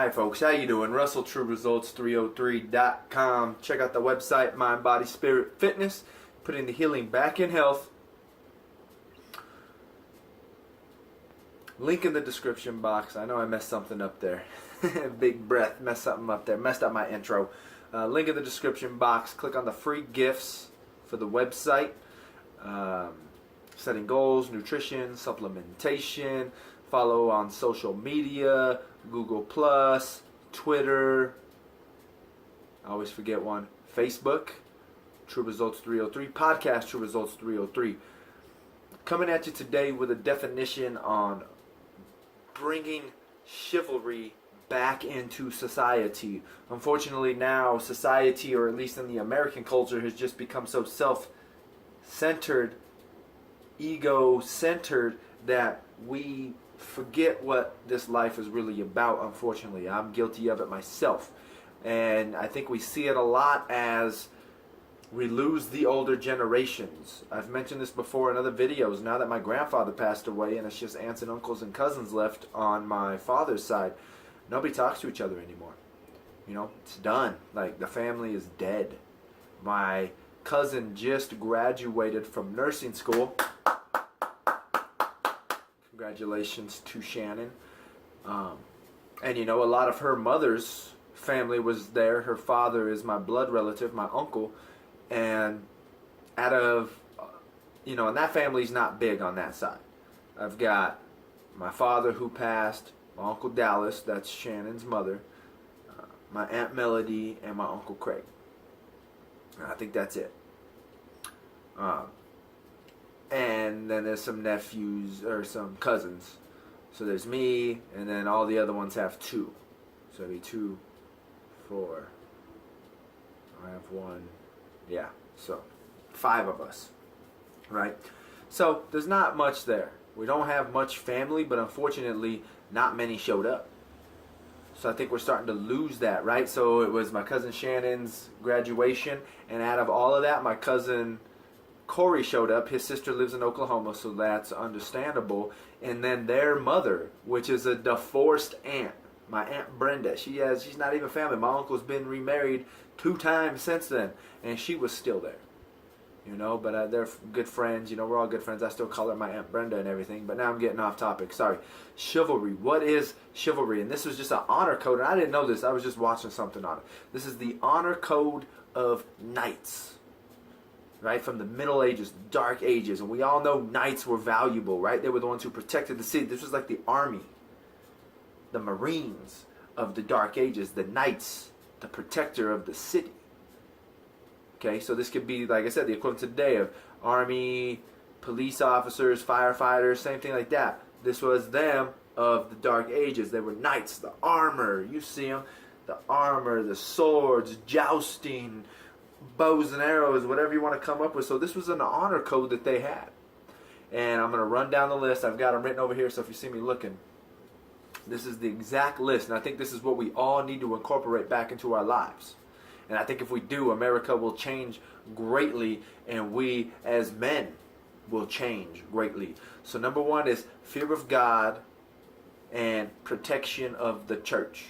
Hi folks, how you doing? Russell, TrueResults303.com. Check out the website, Mind, Body, Spirit, Fitness. Putting the healing back in health. Link in the description box. I know I messed something up there. Big breath, messed something up there. Messed up my intro. Link in the description box. Click on the free gifts for the website. Setting goals, nutrition, supplementation. Follow on social media, Google+, Twitter, I always forget one, Facebook, True Results 303, podcast True Results 303. Coming at you today with a definition on bringing chivalry back into society. Unfortunately now society, or at least in the American culture, has just become so self-centered, ego-centered that we forget what this life is really about. Unfortunately, I'm guilty of it myself, and I think we see it a lot as we lose the older generations. I've mentioned this before in other videos. Now that my grandfather passed away and it's just aunts and uncles and cousins left on my father's side, nobody talks to each other anymore. You know, it's done. Like, the family is dead. My cousin just graduated from nursing school. Congratulations to Shannon. And you know, a lot of her mother's family was there. Her father is my blood relative, my uncle. And out of, you know, and that family's not big on that side. I've got my father who passed, my Uncle Dallas, that's Shannon's mother, my Aunt Melody, and my Uncle Craig. I think that's it. And then there's some nephews, or some cousins. So there's me, and then all the other ones have two. So it'd be 2, 4. I have 1. Yeah, so 5 of us. Right? So there's not much there. We don't have much family, but unfortunately, not many showed up. So I think we're starting to lose that, right? So it was my cousin Shannon's graduation, and out of all of that, my cousin Corey showed up. His sister lives in Oklahoma, so that's understandable. And then their mother, which is a divorced aunt, my Aunt Brenda. She's not even family. My uncle's been remarried 2 times since then, and she was still there. You know, but they're good friends. You know, we're all good friends. I still call her my Aunt Brenda and everything. But now I'm getting off topic. Sorry. Chivalry. What is chivalry? And this was just an honor code. And I didn't know this. I was just watching something on it. This is the honor code of knights. Right, from the Middle Ages, Dark Ages, and we all know knights were valuable, right? They were the ones who protected the city. This was like the army, the Marines of the Dark Ages, the knights, the protector of the city. Okay, so this could be, like I said, the equivalent today of army, police officers, firefighters, same thing like that. This was them of the Dark Ages. They were knights, the armor, you see them, the armor, the swords, jousting, bows and arrows, whatever you want to come up with. So this was an honor code that they had. And I'm going to run down the list. I've got them written over here, so if you see me looking, this is the exact list. And I think this is what we all need to incorporate back into our lives. And I think if we do, America will change greatly, and we as men will change greatly. So number 1 is fear of God and protection of the church,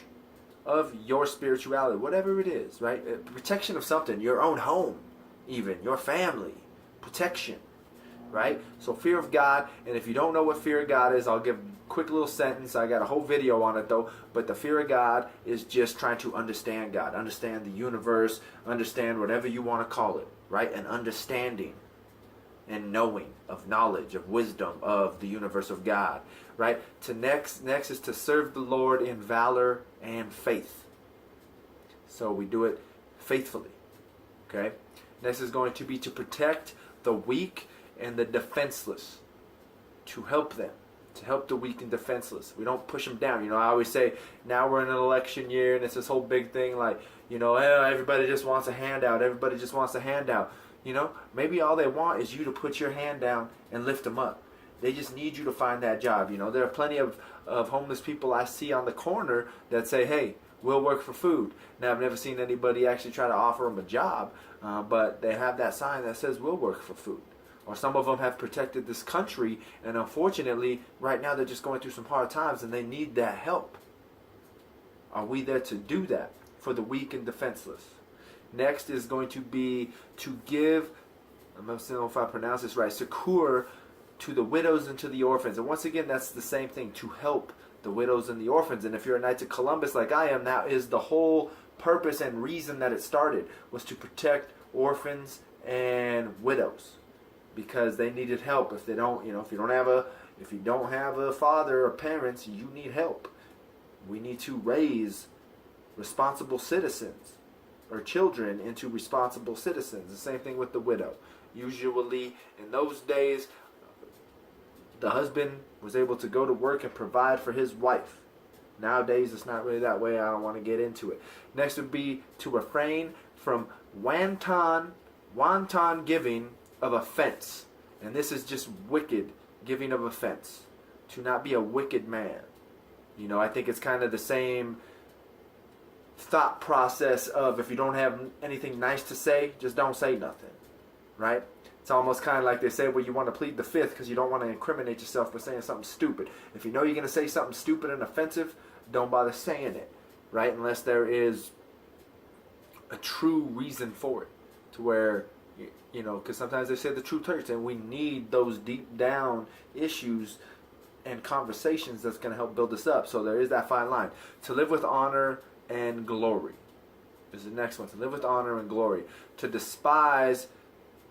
of your spirituality, whatever it is, right? Protection of something, your own home, even, your family, protection, right? So fear of God, and if you don't know what fear of God is, I'll give a quick little sentence. I got a whole video on it though, but the fear of God is just trying to understand God, understand the universe, understand whatever you want to call it, right? An understanding and knowing of knowledge, of wisdom, of the universe of God, right? Next is to serve the Lord in valor and faith. So we do it faithfully, okay? Next is going to be to protect the weak and the defenseless, to help them, to help the weak and defenseless. We don't push them down. You know, I always say, now we're in an election year, and it's this whole big thing like, you know, everybody just wants a handout. Everybody just wants a handout. You know, maybe all they want is you to put your hand down and lift them up. They just need you to find that job. You know, there are plenty of homeless people I see on the corner that say, hey, we'll work for food. Now, I've never seen anybody actually try to offer them a job, but they have that sign that says we'll work for food. Or some of them have protected this country, and unfortunately, right now they're just going through some hard times, and they need that help. Are we there to do that for the weak and defenseless? Next is going to be to give, I'm not saying if I pronounce this right, succor to the widows and to the orphans. And once again, that's the same thing, to help the widows and the orphans. And if you're a Knights of Columbus like I am, that is the whole purpose and reason that it started, was to protect orphans and widows, because they needed help. If they don't, if you don't have a father or parents, you need help. We need to raise responsible citizens, or children into responsible citizens. The same thing with the widow. Usually in those days, the husband was able to go to work and provide for his wife. Nowadays, it's not really that way. I don't want to get into it. Next would be to refrain from wanton giving of offense. And this is just wicked giving of offense. To not be a wicked man. I think it's kind of the same thought process of, if you don't have anything nice to say, just don't say nothing. Right? It's almost kind of like they say, well, you want to plead the fifth because you don't want to incriminate yourself by saying something stupid. If you know you're going to say something stupid and offensive, don't bother saying it, right? Unless there is a true reason for it, to where, because sometimes they say the truth hurts, and we need those deep down issues and conversations that's going to help build us up. So there is that fine line. To live with honor and glory is the next one. To live with honor and glory. To despise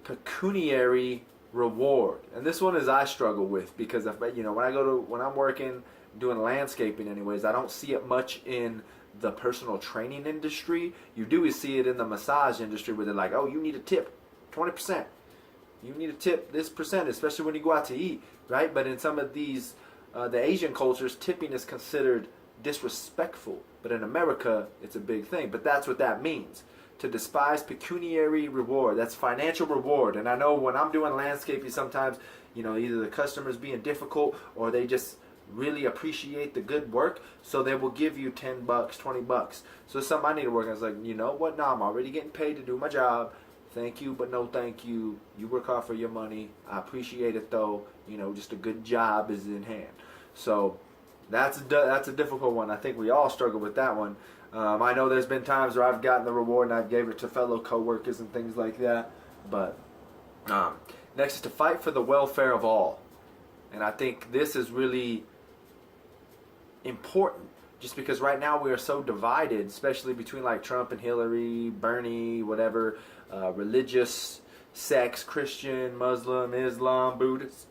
pecuniary reward. And this one is I struggle with, because when I'm working doing landscaping anyways, I don't see it much in the personal training industry. You do see it in the massage industry, where they're like, oh, you need a tip 20%. You need a tip this percent, especially when you go out to eat, right? But in some of these the Asian cultures, tipping is considered disrespectful, but in America it's a big thing. But that's what that means. To despise pecuniary reward. That's financial reward. And I know when I'm doing landscaping, sometimes, either the customer's being difficult, or they just really appreciate the good work, so they will give you $10, $20. So it's something I need to work on. It's like, you know what? No, I'm already getting paid to do my job. Thank you, but no thank you. You work hard for your money. I appreciate it, though. Just a good job is in hand. So that's a difficult one. I think we all struggle with that one. I know there's been times where I've gotten the reward and I've gave it to fellow coworkers and things like that. But next is to fight for the welfare of all. And I think this is really important, just because right now we are so divided, especially between like Trump and Hillary, Bernie, whatever, religious sects, Christian, Muslim, Islam, Buddhist,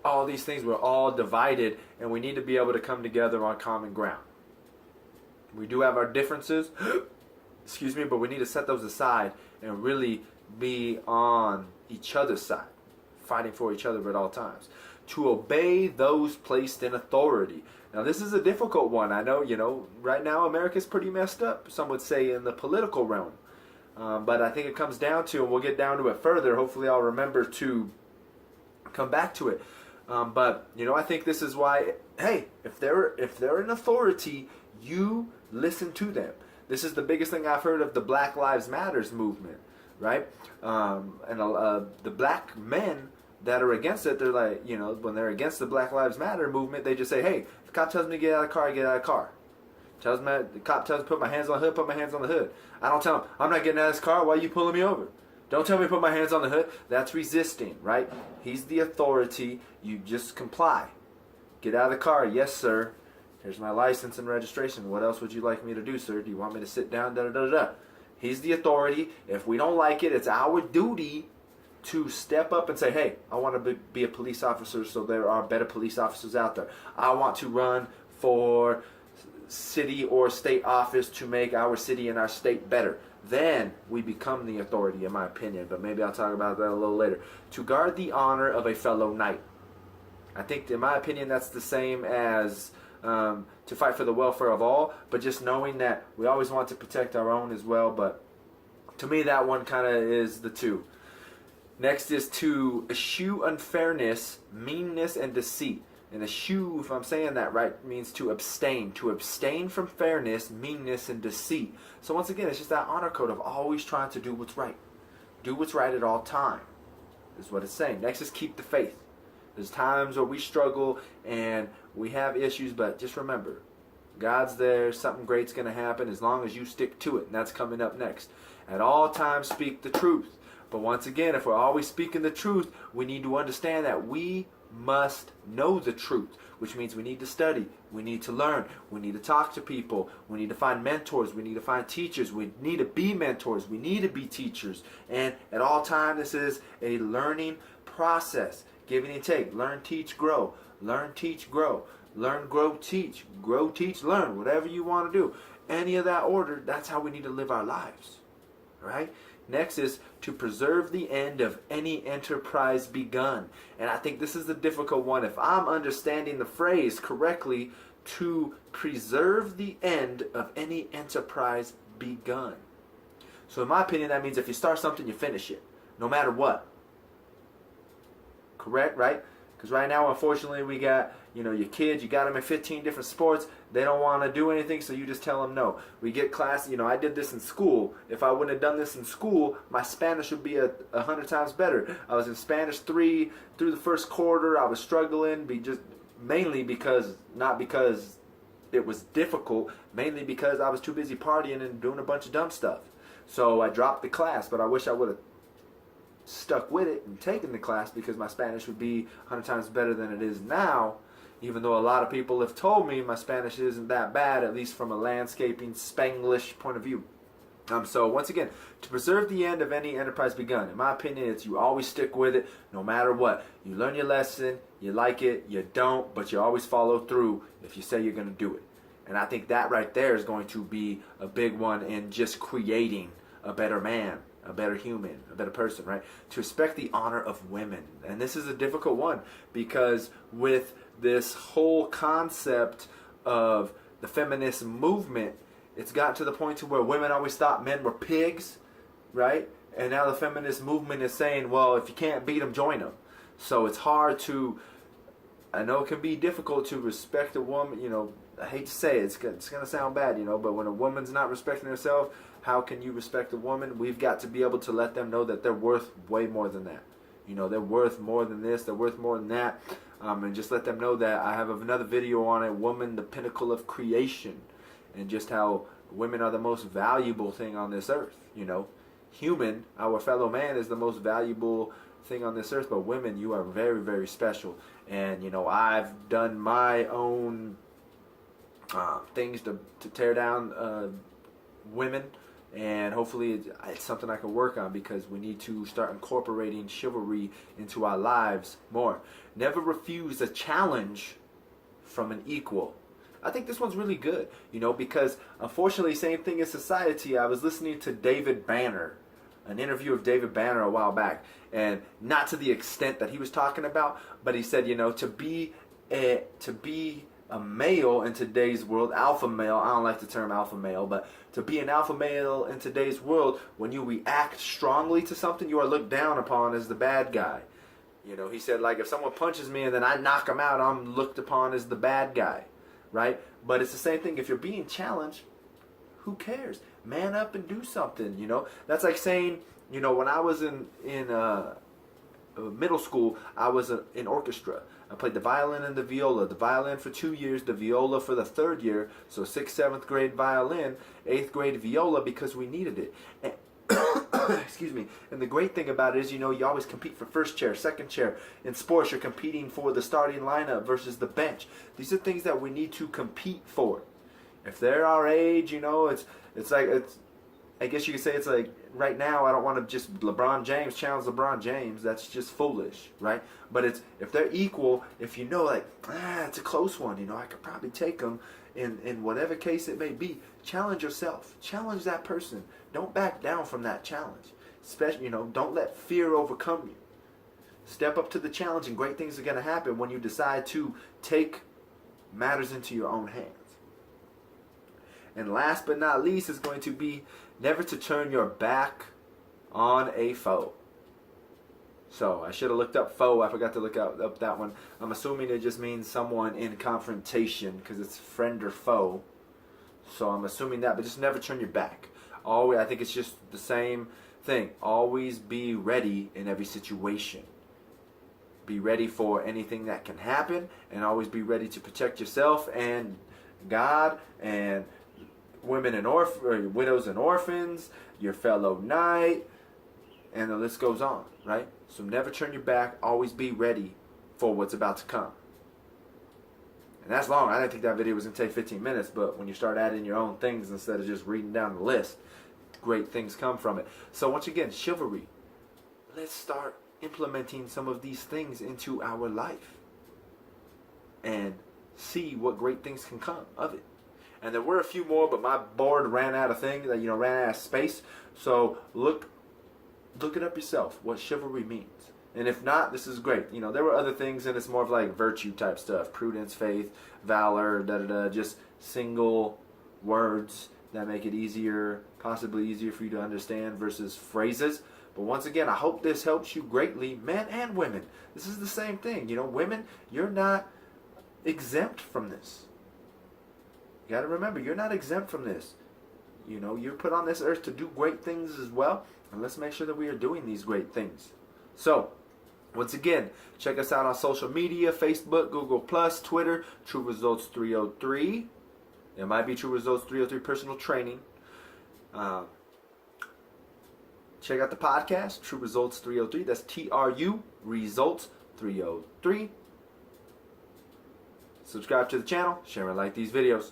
all these things. We're all divided, and we need to be able to come together on common ground. We do have our differences, excuse me, but we need to set those aside and really be on each other's side, fighting for each other at all times. To obey those placed in authority. Now, this is a difficult one. I know, right now America's pretty messed up, some would say, in the political realm. But I think it comes down to, and we'll get down to it further, hopefully I'll remember to come back to it. But, I think this is why, hey, if they're an authority, you listen to them. This is the biggest thing I've heard of the Black Lives Matters movement, right? The black men that are against it, they're like, when they're against the Black Lives Matter movement, they just say, hey, if the cop tells me to get out of the car, I get out of the car. The cop tells me to put my hands on the hood, put my hands on the hood. I don't tell him, I'm not getting out of this car, why are you pulling me over? Don't tell me to put my hands on the hood. That's resisting, right? He's the authority. You just comply. Get out of the car. Yes, sir. Here's my license and registration. What else would you like me to do, sir? Do you want me to sit down? Da-da-da-da-da. He's the authority. If we don't like it, it's our duty to step up and say, hey, I want to be a police officer, so there are better police officers out there. I want to run for city or state office to make our city and our state better. Then we become the authority, in my opinion. But maybe I'll talk about that a little later. To guard the honor of a fellow knight. I think, in my opinion, that's the same as to fight for the welfare of all. But just knowing that we always want to protect our own as well. But to me, that one kind of is the two. Next is to eschew unfairness, meanness, and deceit. And eschew, if I'm saying that right, means to abstain. To abstain from fairness, meanness, and deceit. So once again, it's just that honor code of always trying to do what's right. Do what's right at all time, is what it's saying. Next is keep the faith. There's times where we struggle and we have issues, but just remember, God's there. Something great's going to happen as long as you stick to it. And that's coming up next. At all times, speak the truth. But once again, if we're always speaking the truth, we need to understand that we must know the truth, which means we need to study, we need to learn, we need to talk to people, we need to find mentors, we need to find teachers, we need to be mentors, we need to be teachers. And at all times, this is a learning process. Give and take. Learn, teach, grow. Learn, teach, grow. Learn, grow, teach. Grow, teach, learn. Whatever you want to do. Any of that order, that's how we need to live our lives. Right? Next is to preserve the end of any enterprise begun. And I think this is the difficult one. If I'm understanding the phrase correctly, to preserve the end of any enterprise begun. So in my opinion, that means if you start something, you finish it. No matter what. Correct, right? Because right now, unfortunately, we got, your kids, you got them in 15 different sports. They don't want to do anything, so you just tell them no. We get class, I did this in school. If I wouldn't have done this in school, my Spanish would be 100 times better. I was in Spanish 3 through the first quarter. I was struggling, mainly because, not because it was difficult, mainly because I was too busy partying and doing a bunch of dumb stuff. So I dropped the class, but I wish I would have stuck with it and taken the class, because my Spanish would be 100 times better than it is now, even though a lot of people have told me my Spanish isn't that bad, at least from a landscaping Spanglish point of view. So once again, to preserve the end of any enterprise begun, in my opinion, it's you always stick with it no matter what. You learn your lesson, you like it, you don't, but you always follow through if you say you're going to do it. And I think that right there is going to be a big one in just creating a better man, a better human, a better person, right? To respect the honor of women. And this is a difficult one, because with this whole concept of the feminist movement, it's gotten to the point to where women always thought men were pigs, right? And now the feminist movement is saying, well, if you can't beat them, join them. So it's hard to, I know it can be difficult to respect a woman, I hate to say it, it's going to sound bad, but when a woman's not respecting herself, how can you respect a woman? We've got to be able to let them know that they're worth way more than that. They're worth more than this, they're worth more than that. And just let them know that I have another video on it, Woman, the Pinnacle of Creation, and just how women are the most valuable thing on this earth. Human, our fellow man, is the most valuable thing on this earth, but women, you are very, very special. And, I've done my own things to tear down women, and hopefully it's something I can work on, because we need to start incorporating chivalry into our lives more. Never refuse a challenge from an equal. I think this one's really good, because unfortunately, same thing in society. I was listening to David Banner, an interview of David Banner a while back, and not to the extent that he was talking about, but he said, to be a male in today's world, alpha male, I don't like the term alpha male, but to be an alpha male in today's world, when you react strongly to something, you are looked down upon as the bad guy. He said, like, if someone punches me and then I knock him out, I'm looked upon as the bad guy, right? But it's the same thing. If you're being challenged, who cares? Man up and do something, That's like saying, when I was in middle school, I was in orchestra. I played the violin and the viola. The violin for 2 years, the viola for the 3rd year. So 6th, 7th grade violin, 8th grade viola, because we needed it. And excuse me. And the great thing about it is, you always compete for first chair, second chair. In sports, you're competing for the starting lineup versus the bench. These are things that we need to compete for. If they're our age, I guess you could say it's like, right now, I don't want to just LeBron James challenge LeBron James. That's just foolish, right? But it's, if they're equal, if it's a close one, I could probably take them in whatever case it may be. Challenge yourself. Challenge that person. Don't back down from that challenge. Especially, don't let fear overcome you. Step up to the challenge, and great things are going to happen when you decide to take matters into your own hands. And last but not least is going to be never to turn your back on a foe. So I should have looked up foe. I forgot to look up that one. I'm assuming it just means someone in confrontation, because it's friend or foe. So I'm assuming that, but just never turn your back. Always, I think it's just the same thing. Always be ready in every situation. Be ready for anything that can happen, and always be ready to protect yourself and God and women and widows and orphans, your fellow knight, and the list goes on, right? So never turn your back. Always be ready for what's about to come. And that's long. I didn't think that video was going to take 15 minutes, but when you start adding your own things instead of just reading down the list, great things come from it. So once again, chivalry. Let's start implementing some of these things into our life and see what great things can come of it. And there were a few more, but my board ran out of things, ran out of space. So look it up yourself, what chivalry means. And if not, this is great. There were other things, and it's more of like virtue type stuff. Prudence, faith, valor, just single words that make it easier, possibly easier for you to understand versus phrases. But once again, I hope this helps you greatly, men and women. This is the same thing. Women, you're not exempt from this. You got to remember, you're not exempt from this. You're put on this earth to do great things as well. And let's make sure that we are doing these great things. So, once again, check us out on social media, Facebook, Google+, Twitter, True Results 303. It might be True Results 303 Personal Training. Check out the podcast, True Results 303. That's TRU Results 303. Subscribe to the channel, share and like these videos.